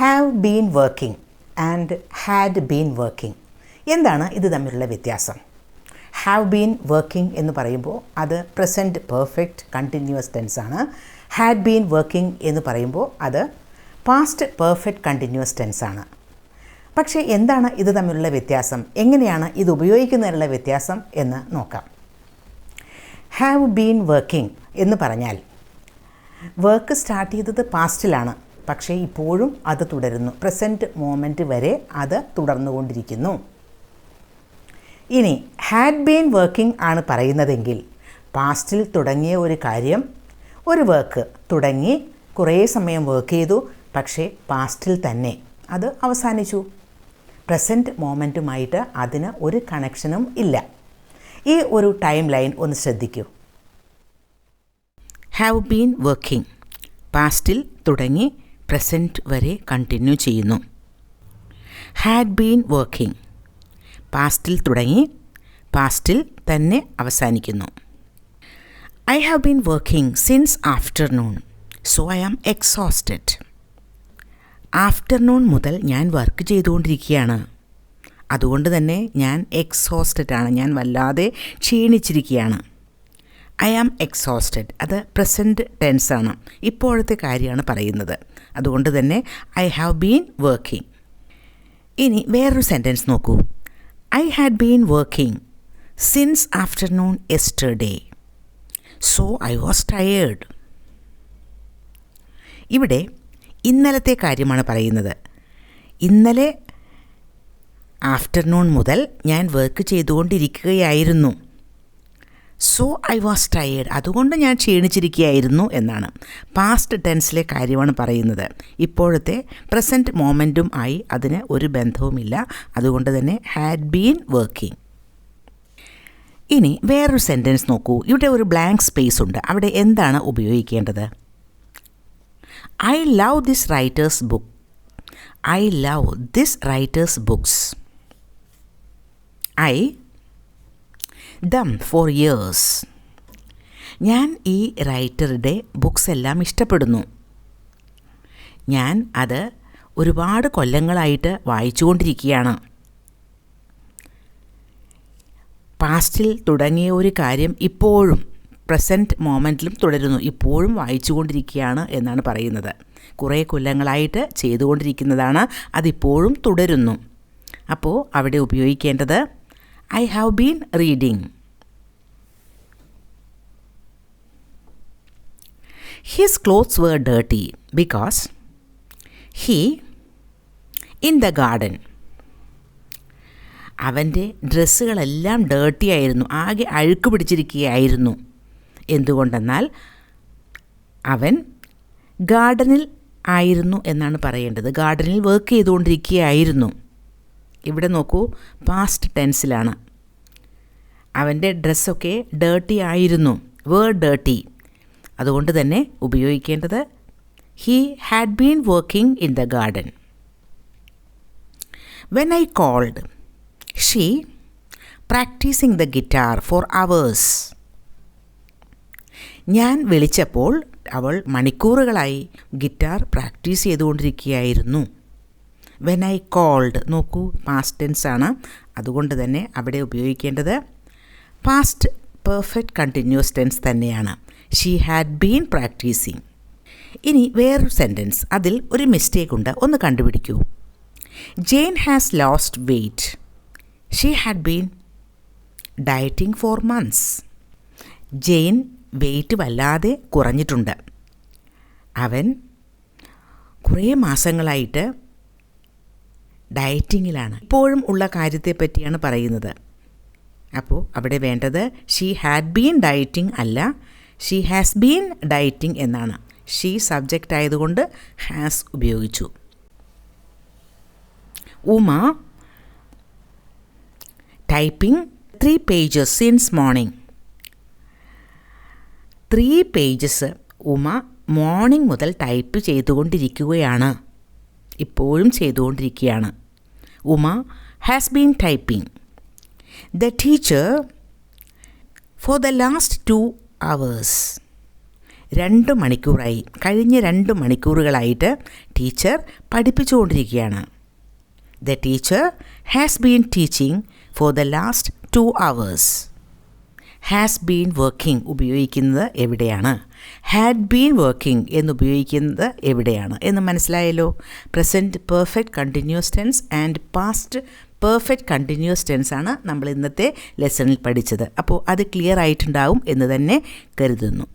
Have been working and had been working. എന്താണ് ഇത് തമ്മിലുള്ള വ്യത്യാസം? ഹാവ് ബീൻ വർക്കിംഗ് എന്ന് പറയുമ്പോൾ അത് പ്രസൻറ്റ് പെർഫെക്റ്റ് കണ്ടിന്യൂസ് ടെൻസ് ആണ്. ഹാഡ് ബീൻ വർക്കിംഗ് എന്ന് പറയുമ്പോൾ അത് പാസ്റ്റ് പെർഫെക്റ്റ് കണ്ടിന്യൂസ് ടെൻസ് ആണ്. പക്ഷേ എന്താണ് ഇത് തമ്മിലുള്ള വ്യത്യാസം? എങ്ങനെയാണ് ഇത് ഉപയോഗിക്കുന്നതിനുള്ള വ്യത്യാസം എന്ന് നോക്കാം. ഹാവ് ബീൻ വർക്കിംഗ് എന്ന് പറഞ്ഞാൽ വർക്ക് സ്റ്റാർട്ട് ചെയ്തത് പാസ്റ്റിലാണ്, പക്ഷേ ഇപ്പോഴും അത് തുടരുന്നു. പ്രസൻറ്റ് മോമെൻറ്റ് വരെ അത് തുടർന്നുകൊണ്ടിരിക്കുന്നു. ഇനി ഹാഡ് ബീൻ വർക്കിംഗ് ആണ് പറയുന്നതെങ്കിൽ പാസ്റ്റിൽ തുടങ്ങിയ ഒരു കാര്യം, ഒരു വർക്ക് തുടങ്ങി കുറേ സമയം വർക്ക് ചെയ്തു, പക്ഷേ പാസ്റ്റിൽ തന്നെ അത് അവസാനിച്ചു. പ്രസൻറ്റ് മോമെൻറ്റുമായിട്ട് അതിന് ഒരു കണക്ഷനും ഇല്ല. ഈ ഒരു ടൈം ലൈൻ ഒന്ന് ശ്രദ്ധിക്കൂ. ഹാവ് ബീൻ വർക്കിംഗ് പാസ്റ്റിൽ തുടങ്ങി പ്രസൻറ്റ് വരെ കണ്ടിന്യൂ ചെയ്യുന്നു. ഹാഡ് ബീൻ വർക്കിംഗ് പാസ്റ്റിൽ തുടങ്ങി പാസ്റ്റിൽ തന്നെ അവസാനിക്കുന്നു. I have been working since afternoon so I am exhausted. Afternoon മുതൽ ഞാൻ വർക്ക് ചെയ്തുകൊണ്ടിരിക്കുകയാണ്, അതുകൊണ്ട് തന്നെ ഞാൻ എക്സോസ്റ്റഡ് ആണ്, ഞാൻ വല്ലാതെ ക്ഷീണിച്ചിരിക്കുകയാണ്. ഐ ആം എക്സോസ്റ്റഡ് അത് പ്രസൻറ്റ് ടെൻസ് ആണ്, ഇപ്പോഴത്തെ കാര്യമാണ് പറയുന്നത്. അതുകൊണ്ട് തന്നെ ഐ ഹാവ് ബീൻ വർക്കിംഗ്. ഇനി വേറൊരു സെൻറ്റൻസ് നോക്കൂ. I had been working since afternoon yesterday so I was tired. ഇവിടെ ഇന്നലത്തെ കാര്യമാണ് പറയുന്നത്. ഇന്നലെ ആഫ്റ്റർനൂൺ മുതൽ ഞാൻ വർക്ക് ചെയ്തുകൊണ്ടിരിക്കുകയായിരുന്നു. സോ ഐ വാസ് ടയേർഡ് അതുകൊണ്ട് ഞാൻ ക്ഷീണിച്ചിരിക്കുകയായിരുന്നു എന്നാണ്. പാസ്റ്റ് ടെൻസിലെ കാര്യമാണ് പറയുന്നത്. ഇപ്പോഴത്തെ പ്രസൻറ്റ് മോമെൻറ്റും ആയി അതിന് ഒരു ബന്ധവുമില്ല. അതുകൊണ്ട് തന്നെ ഹാഡ് ബീൻ വർക്കിംഗ്. ഇനി വേറൊരു സെൻറ്റൻസ് നോക്കൂ. ഇവിടെ ഒരു ബ്ലാങ്ക് സ്പേസ് ഉണ്ട്. അവിടെ എന്താണ് ഉപയോഗിക്കേണ്ടത്? I love this writers book. I love this writers books. I them for years. ഞാൻ ഈ റൈറ്ററുടെ ബുക്സ് എല്ലാം ഇഷ്ടപ്പെടുന്നു. ഞാൻ അത് ഒരുപാട് കൊല്ലങ്ങളായിട്ട് വായിച്ചുകൊണ്ടിരിക്കുകയാണ്. പാസ്റ്റിൽ തുടങ്ങിയ ഒരു കാര്യം ഇപ്പോഴും പ്രസൻറ്റ് മോമെൻറ്റിലും തുടരുന്നു. ഇപ്പോഴും വായിച്ചുകൊണ്ടിരിക്കുകയാണ് എന്നാണ് പറയുന്നത്. കുറേ കൊല്ലങ്ങളായിട്ട് ചെയ്തുകൊണ്ടിരിക്കുന്നതാണ്, അതിപ്പോഴും തുടരുന്നു. അപ്പോൾ അവിടെ ഉപയോഗിക്കേണ്ടത് I have been reading. His clothes were dirty because he in the garden. അവൻ്റെ ഡ്രസ്സുകളെല്ലാം ഡേർട്ടി ആയിരുന്നു, ആകെ അഴുക്ക് പിടിച്ചിരിക്കുകയായിരുന്നു. എന്തുകൊണ്ടെന്നാൽ അവൻ ഗാർഡനിൽ ആയിരുന്നു എന്നാണ് പറയേണ്ടത്. ഗാർഡനിൽ വർക്ക് ചെയ്തുകൊണ്ടിരിക്കുകയായിരുന്നു. ഇവിടെ നോക്കൂ, പാസ്റ്റ് ടെൻസിലാണ്. അവൻ്റെ ഡ്രസ്സൊക്കെ ഡേർട്ടി ആയിരുന്നു, വേർ ഡേർട്ടി. അതുകൊണ്ട് തന്നെ ഉപയോഗിക്കേണ്ടത് he had been working in the garden. When I called she practising the guitar for hours. ഞാൻ വിളിച്ചപ്പോൾ അവൾ മണിക്കൂറുകളായി ഗിറ്റാർ പ്രാക്ടീസ് ചെയ്തുകൊണ്ടിരിക്കുകയായിരുന്നു. വെൻ ഐ കോൾഡ് നോക്കൂ, പാസ്റ്റ് ടെൻസ് ആണ്. അതുകൊണ്ട് തന്നെ അവിടെ ഉപയോഗിക്കേണ്ടത് പാസ്റ്റ് പെർഫെക്റ്റ് കണ്ടിന്യൂസ് ടെൻസ് തന്നെയാണ്. She had been practising. ഇനി വേറൊരു സെൻറ്റൻസ്, അതിൽ ഒരു മിസ്റ്റേക്ക് ഉണ്ട്, ഒന്ന് കണ്ടുപിടിക്കൂ. Jane has lost weight. She had been dieting for months. Jane weight വല്ലാതെ കുറഞ്ഞിട്ടുണ്ട്. അവൻ കുറേ മാസങ്ങളായിട്ട് ഡയറ്റിങ്ങിലാണ്. ഇപ്പോഴും ഉള്ള കാര്യത്തെ പറ്റിയാണ് പറയുന്നത്. അപ്പോൾ അവിടെ വേണ്ടത് ഷീ ഹാഡ് ബീൻ ഡയറ്റിംഗ് അല്ല, ഷീ ഹാസ് ബീൻ ഡയറ്റിംഗ് എന്നാണ്. ഷീ സബ്ജക്റ്റ് ആയതുകൊണ്ട് ഹാസ് ഉപയോഗിച്ചു. Uma typing 3 pages since morning. 3 pages Uma morning മുതൽ ടൈപ്പ് ചെയ്തുകൊണ്ടിരിക്കുകയാണ്, ഇപ്പോഴും ചെയ്തുകൊണ്ടിരിക്കുകയാണ്. Uma has been typing. The teacher for the last 2 hours 2 മണിക്കൂറായി, കഴിഞ്ഞ 2 മണിക്കൂറുകളായിട്ട് teacher പഠിപ്പിച്ചുകൊണ്ടിരിക്കുകയാണ്. The teacher has been teaching for the last 2 hours. Has been working ഉപയോഗിക്കുന്നത് എവിടെയാണ്? ഹാഡ് ബീൻ വർക്കിംഗ് എന്നുപയോഗിക്കുന്നത് എവിടെയാണ് എന്ന് മനസ്സിലായല്ലോ. Present perfect continuous tense and past perfect continuous tense ആണ് നമ്മൾ ഇന്നത്തെ ലെസണിൽ പഠിച്ചത്. അപ്പോൾ അത് ക്ലിയർ ആയിട്ടുണ്ടാവും എന്ന് തന്നെ കരുതുന്നു.